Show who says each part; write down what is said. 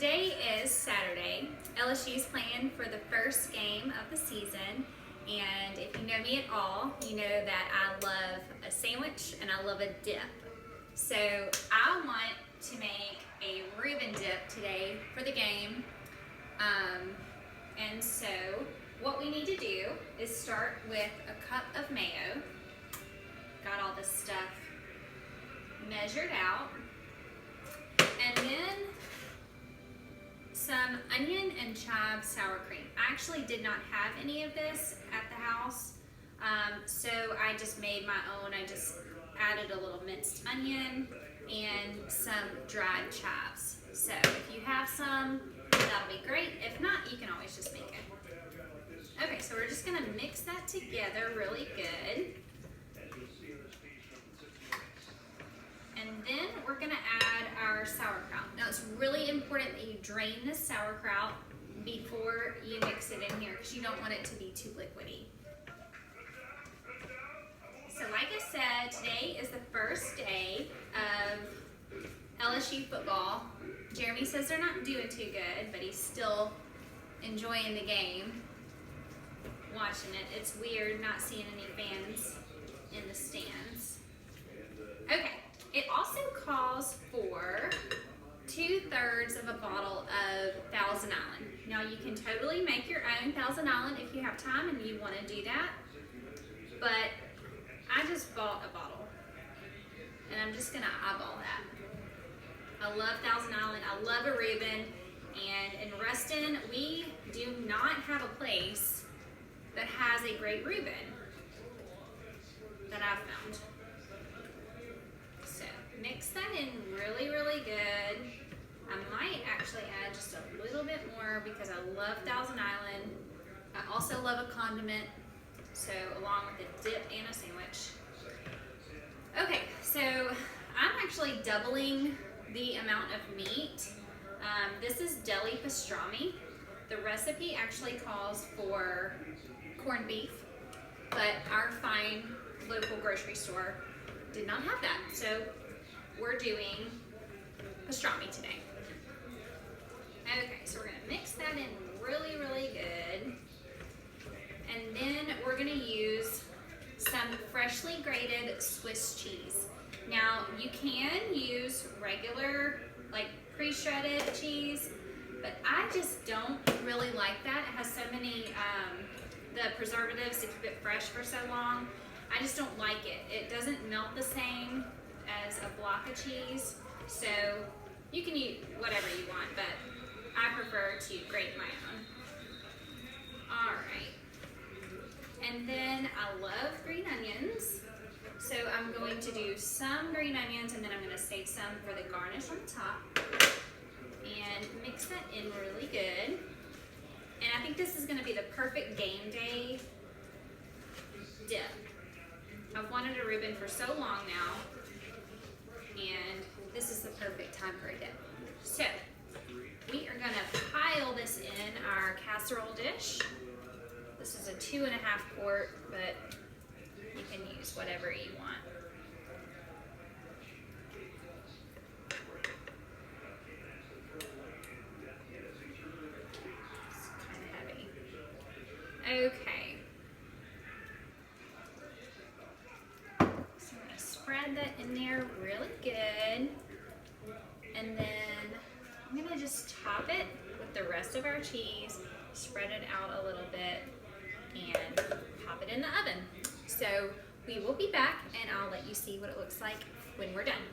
Speaker 1: today is Saturday. LSU's playing for the first game of the season, and if you know me at all, you know that I love a sandwich and I love a dip. So I want to make a Reuben dip today for the game. And so what we need to do is start with a cup of mayo. Got all this stuff measured out. And then some onion and chive sour cream. I actually did not have any of this at the house, so I just made my own. I just added a little minced onion and some dried chives. So if you have some, that'll be great. If not, you can always just make it. Okay, so we're just gonna mix that together really good. And then we're gonna add our sauerkraut. Now it's really important that you drain this sauerkraut before you mix it in here because you don't want it to be too liquidy. So like I said, today is the first day of LSU football. Jeremy says they're not doing too good, but he's still enjoying the game, watching it. It's weird not seeing any fans in the stands. Okay. It also calls for 2/3 of a bottle of Thousand Island. Now you can totally make your own Thousand Island if you have time and you want to do that. But I just bought a bottle and I'm just gonna eyeball that. I love Thousand Island. I love a Reuben. And in Ruston, we do not have a place that has a great Reuben that I've found. Mix that in really, really good. I might actually add just a little bit more because I love Thousand Island. I also love a condiment, so along with a dip and a sandwich. Okay, so I'm actually doubling the amount of meat. This is deli pastrami. The recipe actually calls for corned beef, but our fine local grocery store did not have that. So we're doing pastrami today. Okay, so we're gonna mix that in really, really good. And then we're gonna use some freshly grated Swiss cheese. Now, you can use regular, like pre-shredded cheese, but I just don't really like that. It has so many, the preservatives to keep it fresh for so long. I just don't like it. It doesn't melt the same as a block of cheese, so you can eat whatever you want, but I prefer to grate my own. All right, and then I love green onions, so I'm going to do some green onions and then I'm going to save some for the garnish on the top and mix that in really good. And I think this is going to be the perfect game day dip. I've wanted a Reuben for so long now, and this is the perfect time for a dip. So we are gonna pile this in our casserole dish. This is a 2.5 quart, but you can use whatever you want. It's kind of heavy. Okay. Spread that in there really good, and then I'm gonna just top it with the rest of our cheese, spread it out a little bit, and pop it in the oven. So we will be back and I'll let you see what it looks like when we're done.